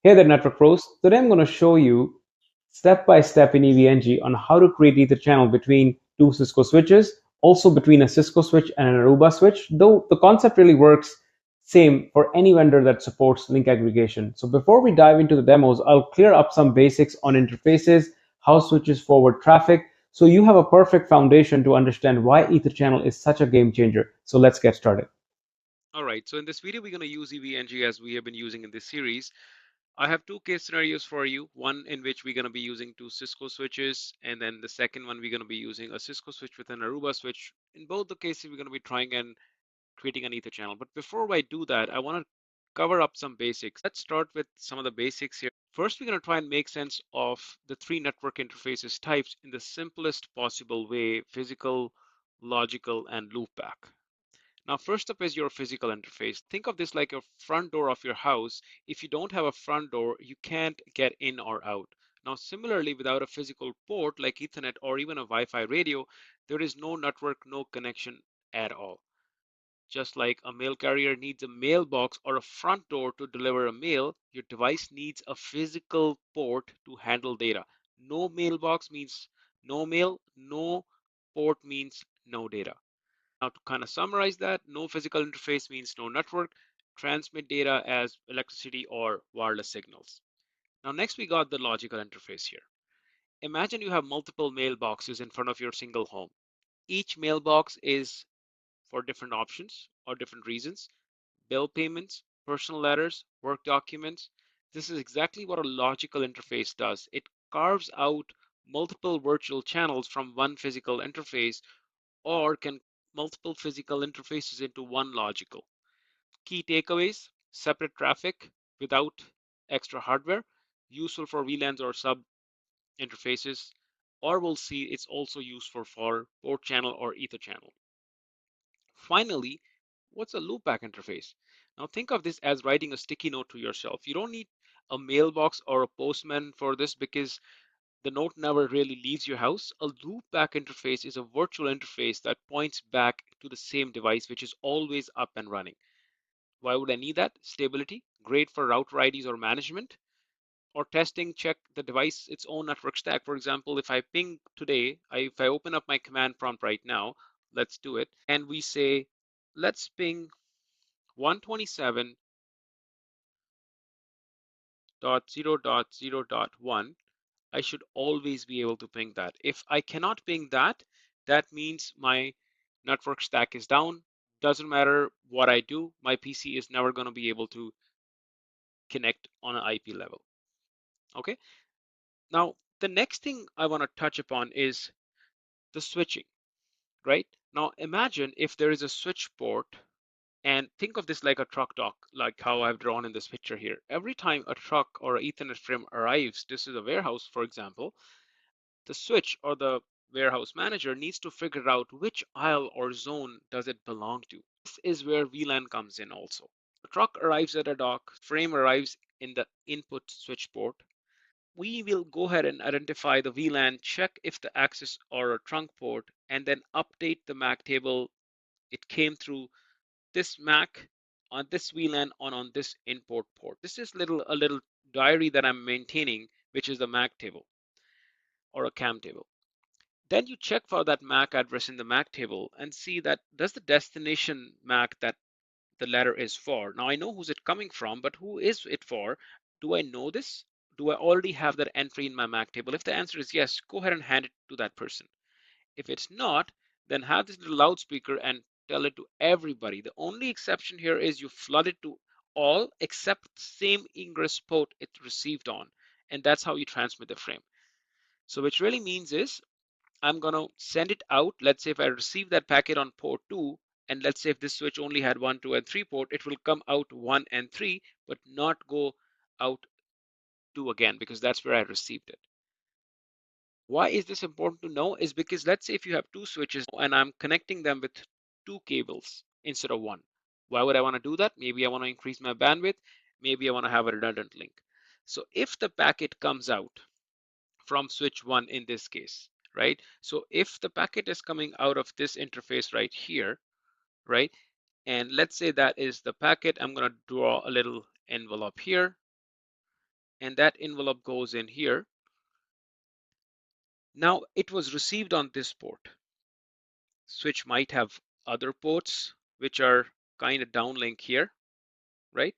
Hey there, Network Pros. Today I'm going to show you step by step in EVNG on how to create Ether channel between two Cisco switches, also between a Cisco switch and an Aruba switch, though the concept really works same for any vendor that supports link aggregation. So before we dive into the demos, I'll clear up some basics on interfaces, how switches forward traffic, so you have a perfect foundation to understand why Ether channel is such a game changer. So let's get started. All right, so in this video, we're going to use EVNG as we have been using in this series. I have two case scenarios for you, one in which we're going to be using two Cisco switches, and then the second one, we're going to be using a Cisco switch with an Aruba switch. In both the cases, we're going to be trying and creating an Ether channel. But before I do that, I want to cover up some basics. Let's start with some of the basics here. First, we're going to try and make sense of the three network interfaces types in the simplest possible way: physical, logical, and loopback. Now, first up is your physical interface. Think of this like a front door of your house. If you don't have a front door, you can't get in or out. Now, similarly, without a physical port like Ethernet or even a Wi-Fi radio, there is no network, no connection at all. Just like a mail carrier needs a mailbox or a front door to deliver a mail, your device needs a physical port to handle data. No mailbox means no mail, no port means no data. Now, to kind of summarize that, no physical interface means no network. Transmit data as electricity or wireless signals. Now, next we got the logical interface here. Imagine you have multiple mailboxes in front of your single home. Each mailbox is for different options or different reasons: bill payments, personal letters, work documents. This is exactly what a logical interface does. It carves out multiple virtual channels from one physical interface, or can multiple physical interfaces into one logical. Key takeaways: separate traffic without extra hardware, useful for VLANs or sub interfaces, or we'll see it's also useful for port channel or ether channel. Finally, what's a loopback interface? Now think of this as writing a sticky note to yourself. You don't need a mailbox or a postman for this because the note never really leaves your house. A loopback interface is a virtual interface that points back to the same device, which is always up and running. Why would I need that? Stability, great for router IDs or management, or testing, check the device, its own network stack. For example, if I ping today, if I open up my command prompt right now, let's do it, and we say, let's ping 127.0.0.1, I should always be able to ping that. If I cannot ping that, that means my network stack is down. Doesn't matter what I do, my PC is never going to be able to connect on an IP level. Okay. Now, the next thing I want to touch upon is the switching, right? Now, imagine if there is a switch port, and think of this like a truck dock, like how I've drawn in this picture here. Every time a truck or an Ethernet frame arrives, this is a warehouse, for example, the switch or the warehouse manager needs to figure out which aisle or zone does it belong to. This is where VLAN comes in also. The truck arrives at a dock, frame arrives in the input switch port. We will go ahead and identify the VLAN, check if the access or a trunk port, and then update the MAC table. It came through this MAC on this VLAN on this import port. This is a little diary that I'm maintaining, which is the MAC table or a CAM table. Then you check for that MAC address in the MAC table and see that does the destination MAC that the letter is for. Now I know who's it coming from, but who is it for? Do I know this? Do I already have that entry in my MAC table? If the answer is yes, go ahead and hand it to that person. If it's not, then have this little loudspeaker and tell it to everybody. The only exception here is you flood it to all except the same ingress port it received on. And that's how you transmit the frame. So which really means is I'm going to send it out. Let's say if I receive that packet on port 2, and let's say if this switch only had 1, 2, and 3 port, it will come out 1 and 3, but not go out 2 again, because that's where I received it. Why is this important to know? Is because let's say if you have two switches and I'm connecting them with two cables instead of one. Why would I want to do that? Maybe I want to increase my bandwidth. Maybe I want to have a redundant link. So if the packet comes out from switch 1 in this case, right? So if the packet is coming out of this interface right here, right? And let's say that is the packet. I'm going to draw a little envelope here. and that envelope goes in here. Now it was received on this port. Switch might have other ports which are kind of downlink here, right?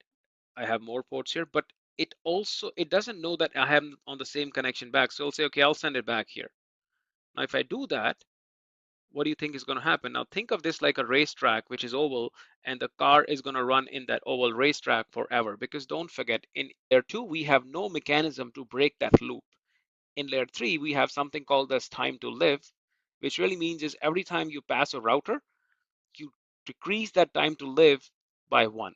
I have more ports here, but it doesn't know that I am on the same connection back. So it'll say, okay, I'll send it back here. Now, if I do that, what do you think is going to happen? Now, think of this like a racetrack, which is oval, and the car is going to run in that oval racetrack forever. Because don't forget, in layer 2, we have no mechanism to break that loop. In layer 3, we have something called as time to live, which really means is every time you pass a router, you decrease that time to live by 1.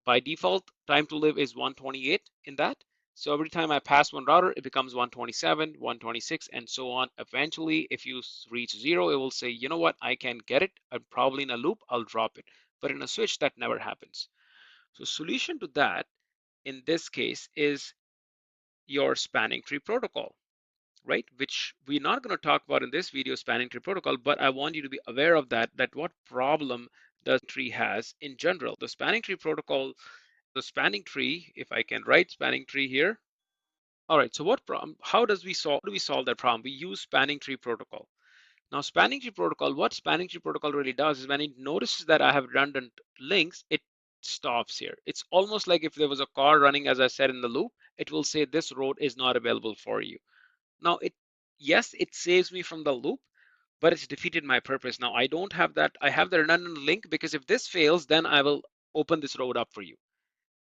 By default, time to live is 128 in that. So every time I pass one router, it becomes 127, 126, and so on. Eventually, if you reach 0, it will say, you know what, I can get it. I'm probably in a loop, I'll drop it. But in a switch, that never happens. So solution to that, in this case, is your spanning tree protocol, right? Which we're not going to talk about in this video, spanning tree protocol, but I want you to be aware of that what problem the tree has in general. The spanning tree protocol, the spanning tree, if I can write spanning tree here. All right, so what problem, how do we solve that problem? We use spanning tree protocol. Now, spanning tree protocol, what spanning tree protocol really does is when it notices that I have redundant links, it stops here. It's almost like if there was a car running, as I said, in the loop, it will say this road is not available for you. Now, yes, it saves me from the loop, but it's defeated my purpose. Now, I don't have that. I have the redundant link because if this fails, then I will open this road up for you.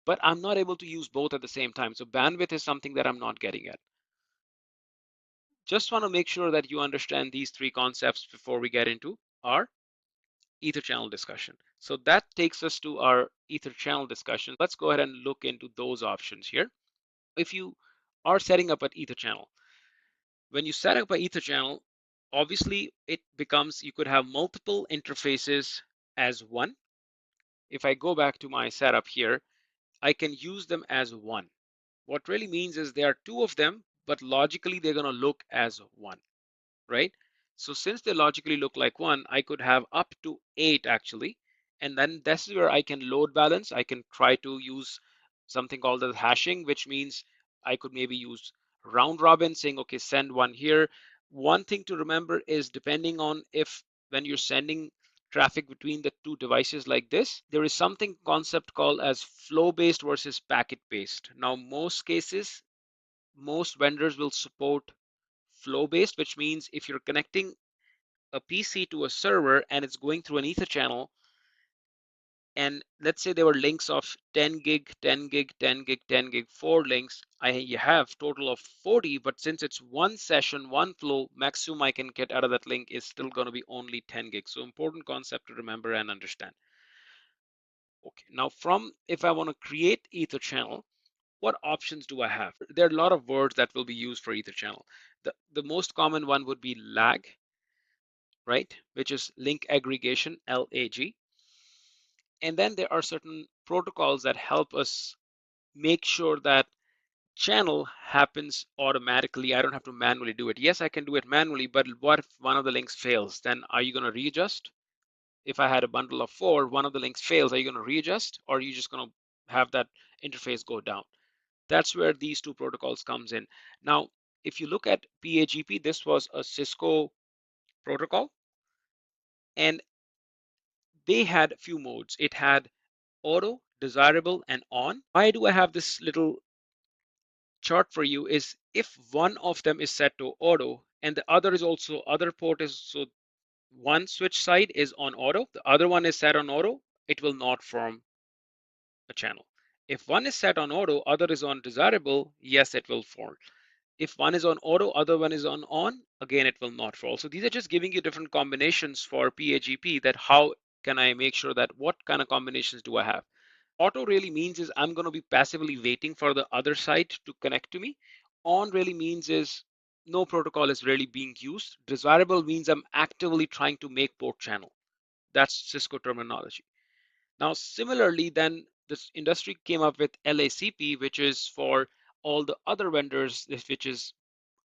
But I'm not able to use both at the same time. So bandwidth is something that I'm not getting at. Just want to make sure that you understand these three concepts before we get into our Ether channel discussion. So that takes us to our Ether channel discussion. Let's go ahead and look into those options here. If you are setting up an Ether channel, when you set up an Ether channel, obviously it becomes, you could have multiple interfaces as one. If I go back to my setup here, I can use them as one. What really means is there are two of them, but logically they're going to look as one, right? So since they logically look like one, I could have up to 8 actually. And then this is where I can load balance. I can try to use something called the hashing, which means I could maybe use round robin saying, okay, send one here. One thing to remember is depending on if when you're sending traffic between the two devices like this, there is something concept called as flow based versus packet based. Now, most cases, most vendors will support flow based, which means if you're connecting a PC to a server and it's going through an Ether channel, and let's say there were links of 10 gig, 10 gig, 10 gig, 10 gig, 4 links, you have total of 40, but since it's one session, one flow, maximum I can get out of that link is still going to be only 10 gigs. So important concept to remember and understand. Okay, now if I want to create Ether channel, what options do I have? There are a lot of words that will be used for Ether channel. The most common one would be lag, right? Which is link aggregation, LAG. And then there are certain protocols that help us make sure that channel happens automatically. I don't have to manually do it. Yes, I can do it manually, but what if one of the links fails? Then are you going to readjust? If I had a bundle of 4, one of the links fails, are you going to readjust, or are you just going to have that interface go down? That's where these two protocols comes in. Now, if you look at PAgP, this was a Cisco protocol, and they had a few modes. It had auto, desirable, and on. Why do I have this little chart for you is if one of them is set to auto and the other is also other port is, so one switch side is on auto, the other one is set on auto, it will not form a channel. If one is set on auto, other is on desirable, yes, it will form. If one is on auto, other one is on, again, it will not fall. So these are just giving you different combinations for PAgP, that how can I make sure that what kind of combinations do I have? Auto really means is I'm going to be passively waiting for the other side to connect to me. On really means is no protocol is really being used. Desirable means I'm actively trying to make port channel. That's Cisco terminology. Now, similarly, then this industry came up with LACP, which is for all the other vendors, which is,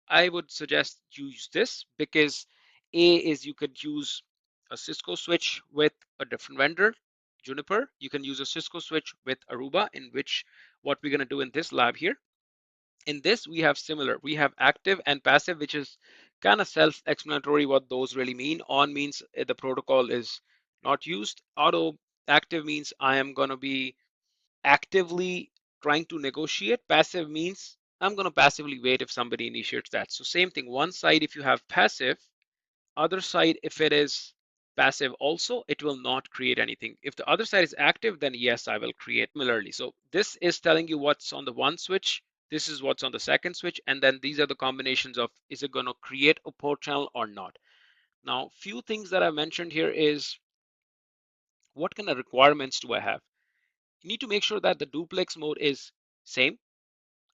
I would suggest use this because A is you could use a Cisco switch with a different vendor, Juniper. You can use a Cisco switch with Aruba, in which what we're going to do in this lab here. In this, we have similar. We have active and passive, which is kind of self-explanatory what those really mean. On means the protocol is not used. Auto active means I am going to be actively trying to negotiate. Passive means I'm going to passively wait if somebody initiates that. So same thing, one side if you have passive, other side if it is passive also, it will not create anything. If the other side is active, then yes, I will create similarly. So this is telling you what's on the one switch, this is what's on the second switch, and then these are the combinations of is it going to create a port channel or not. Now, few things that I mentioned here is what kind of requirements do I have? You need to make sure that the duplex mode is same,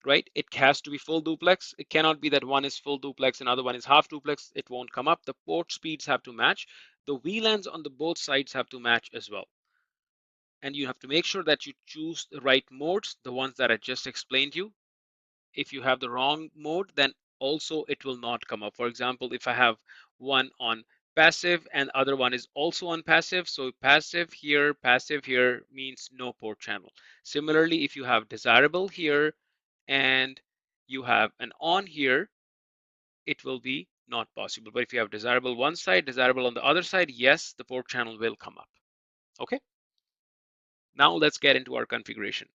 right? It has to be full duplex. It cannot be that one is full duplex and other one is half duplex. It won't come up. The port speeds have to match. The VLANs on the both sides have to match as well. And you have to make sure that you choose the right modes, the ones that I just explained to you. If you have the wrong mode, then also it will not come up. For example, if I have one on passive and other one is also on passive, so passive here means no port channel. Similarly, if you have desirable here and you have an on here, it will be not possible. But if you have desirable one side, desirable on the other side, yes, the port channel will come up. Okay, now let's get into our configuration.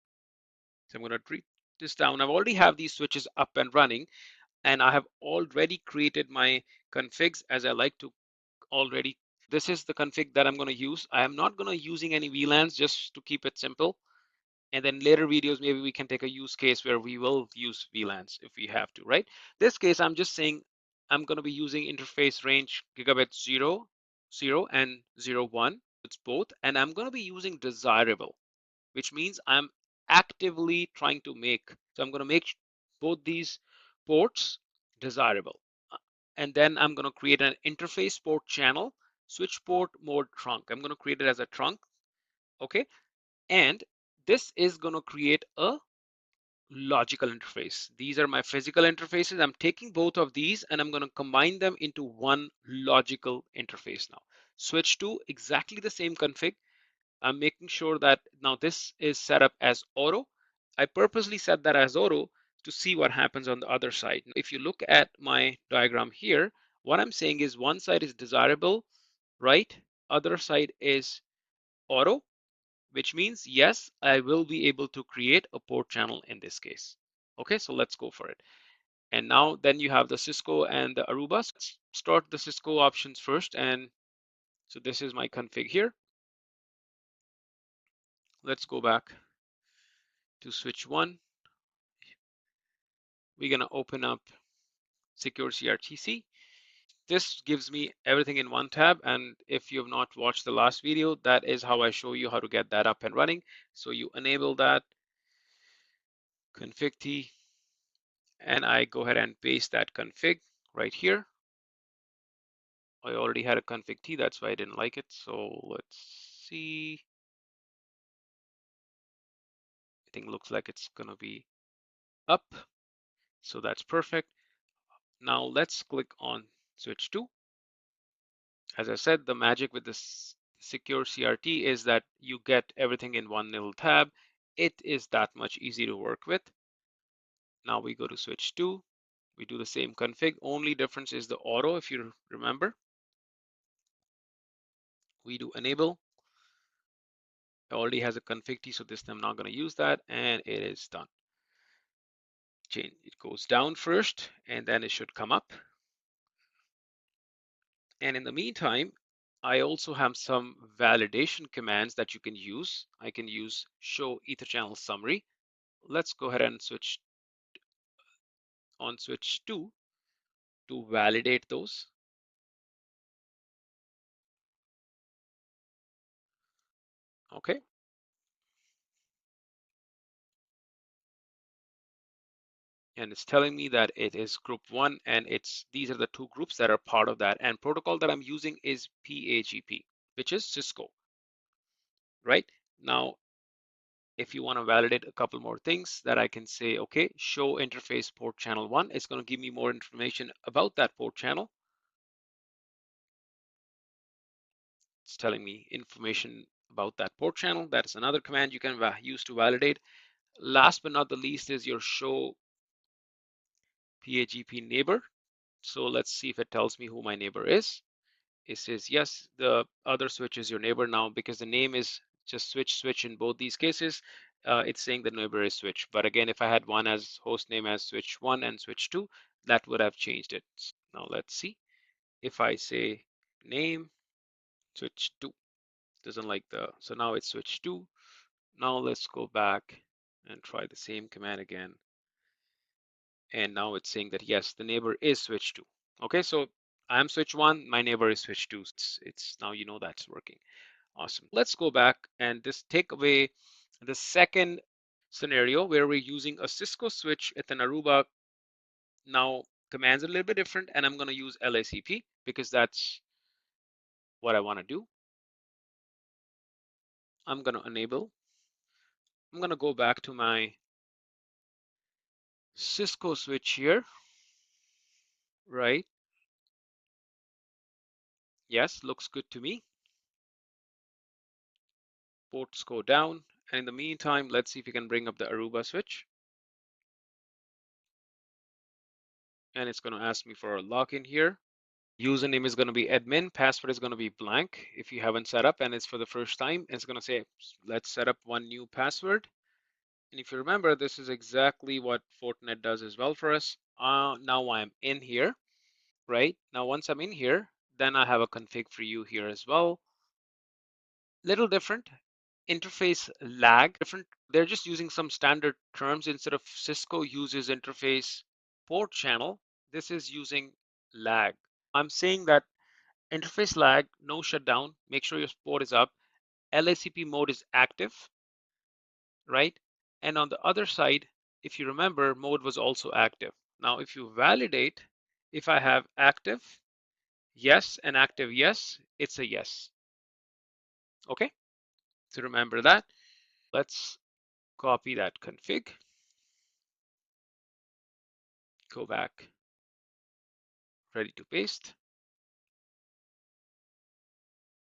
So I'm going to treat this down. I already have these switches up and running, and I have already created my configs as I like to already. This is the config that I'm going to use. I am not going to using any VLANs just to keep it simple. And then later videos, maybe we can take a use case where we will use VLANs if we have to, right? This case, I'm just saying I'm going to be using interface range gigabit 0, 0 and 0, 1. It's both. And I'm going to be using desirable, which means I'm actively trying to make. So I'm going to make both these ports desirable. And then I'm going to create an interface port channel, switch port mode trunk. I'm going to create it as a trunk. Okay. And this is going to create a logical interface. These are my physical interfaces. I'm taking both of these and I'm going to combine them into one logical interface now. Switch to exactly the same config. I'm making sure that now this is set up as auto. I purposely set that as auto to see what happens on the other side. If you look at my diagram here, what I'm saying is one side is desirable, right? Other side is auto, which means yes, I will be able to create a port channel in this case. Okay, so let's go for it. And now then you have the Cisco and the Aruba. So let's start the Cisco options first. And so this is my config here. Let's go back to switch one. We're going to open up Secure CRTC. This gives me everything in one tab. And if you have not watched the last video, that is how I show you how to get that up and running. So you enable that config T, and I go ahead and paste that config right here. I already had a config T, that's why I didn't like it. So let's see. I think it looks like it's gonna be up. So that's perfect. Now let's click on switch 2. As I said, the magic with this secure CRT is that you get everything in one little tab. It is that much easy to work with. Now we go to switch 2. We do the same config. Only difference is the auto, if you remember. We do enable. It already has a config T, so this time I'm not going to use that, and it is done. Change, it goes down first, and then it should come up. And in the meantime, I also have some validation commands that you can use. I can use show EtherChannel summary. Let's go ahead and switch on switch 2 to validate those. Okay. And it's telling me that it is group 1, and these are the two groups that are part of that. And protocol that I'm using is PAgP, which is Cisco, right? Now, if you want to validate a couple more things that I can say, okay, show interface port channel 1, it's going to give me more information about that port channel. It's telling me information about that port channel. That is another command you can use to validate. Last but not the least is your show PAgP neighbor. So let's see if it tells me who my neighbor is. It says yes, the other switch is your neighbor now because the name is just switch in both these cases. It's saying the neighbor is switch. But again, if I had one as host name as switch 1 and switch 2, that would have changed it. Now let's see. If I say name switch 2, doesn't like the, so now it's switch 2. Now let's go back and try the same command again. And now it's saying that yes, the neighbor is switch 2. Okay, so I'm switch 1, my neighbor is switch 2. It's now you know that's working. Awesome. Let's go back and just take away the second scenario where we're using a Cisco switch at an Aruba. Now commands are a little bit different, and I'm going to use LACP because that's what I want to do. I'm going to enable. I'm going to go back to my Cisco switch here, right? Yes, looks good to me. Ports go down. And in the meantime, let's see if we can bring up the Aruba switch. And it's going to ask me for a login here. Username is going to be admin, password is going to be blank if you haven't set up and it's for the first time. It's going to say, let's set up one new password. And if you remember, this is exactly what Fortinet does as well for us. Now I'm in here, right? Now, once I'm in here, then I have a config for you here as well. Little different. Interface lag, different. They're just using some standard terms. Instead of Cisco uses interface port channel, this is using lag. I'm saying that interface lag, no shutdown, make sure your port is up. LACP mode is active, right? And on the other side, if you remember, mode was also active. Now, if you validate, if I have active, yes, and active, yes, it's a yes. Okay, so remember that. Let's copy that config, go back, ready to paste,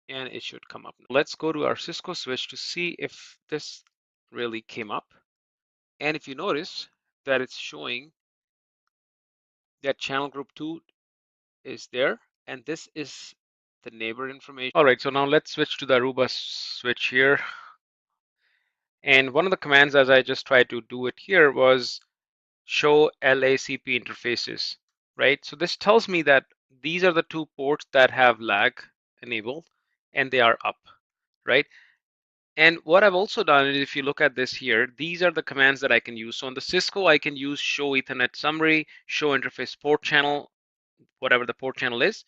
and it should come up. Let's go to our Cisco switch to see if this really came up. And if you notice that it's showing that channel group 2 is there, and this is the neighbor information. All right, so now let's switch to the Aruba switch here. And one of the commands, as I just tried to do it here, was show LACP interfaces, right? So this tells me that these are the two ports that have lag enabled, and they are up, right? And what I've also done is, if you look at this here, these are the commands that I can use. So on the Cisco, I can use show Ethernet summary, show interface port channel, whatever the port channel is.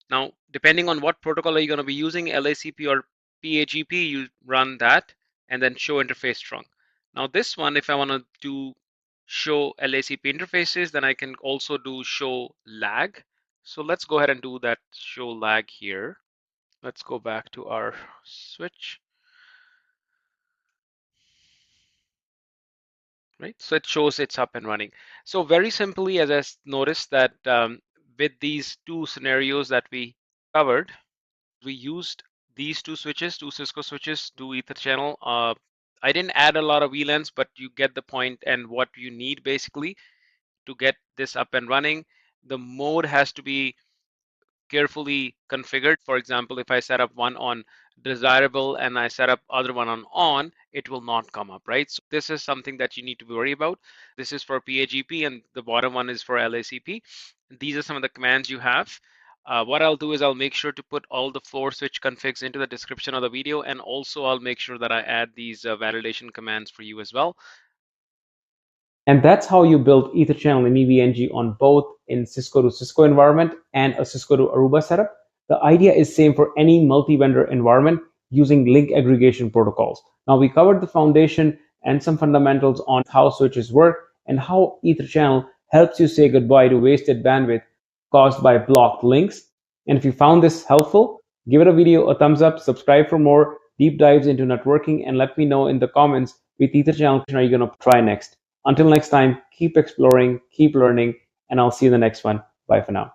Now, depending on what protocol are you going to be using, LACP or PAgP, you run that and then show interface trunk. Now this one, if I want to do show LACP interfaces, then I can also do show lag. So let's go ahead and do that show lag here. Let's go back to our switch. Right, so it shows it's up and running. So very simply, as I noticed that with these two scenarios that we covered, we used these two switches, two Cisco switches, two EtherChannel. I didn't add a lot of VLANs, but you get the point and what you need basically to get this up and running. The mode has to be carefully configured. For example, if I set up one on desirable and I set up other one on, it will not come up, right? So this is something that you need to worry about. This is for PAgP and the bottom one is for LACP. These are some of the commands you have. What I'll do is I'll make sure to put all the 4 switch configs into the description of the video, and also I'll make sure that I add these validation commands for you as well. And that's how you build EtherChannel and EVNG on both in Cisco-to-Cisco environment and a Cisco-to-Aruba setup. The idea is same for any multi-vendor environment using link aggregation protocols. Now we covered the foundation and some fundamentals on how switches work and how EtherChannel helps you say goodbye to wasted bandwidth caused by blocked links. And if you found this helpful, give it a video a thumbs up, subscribe for more deep dives into networking, and let me know in the comments which EtherChannel are you going to try next. Until next time, keep exploring, keep learning, and I'll see you in the next one. Bye for now.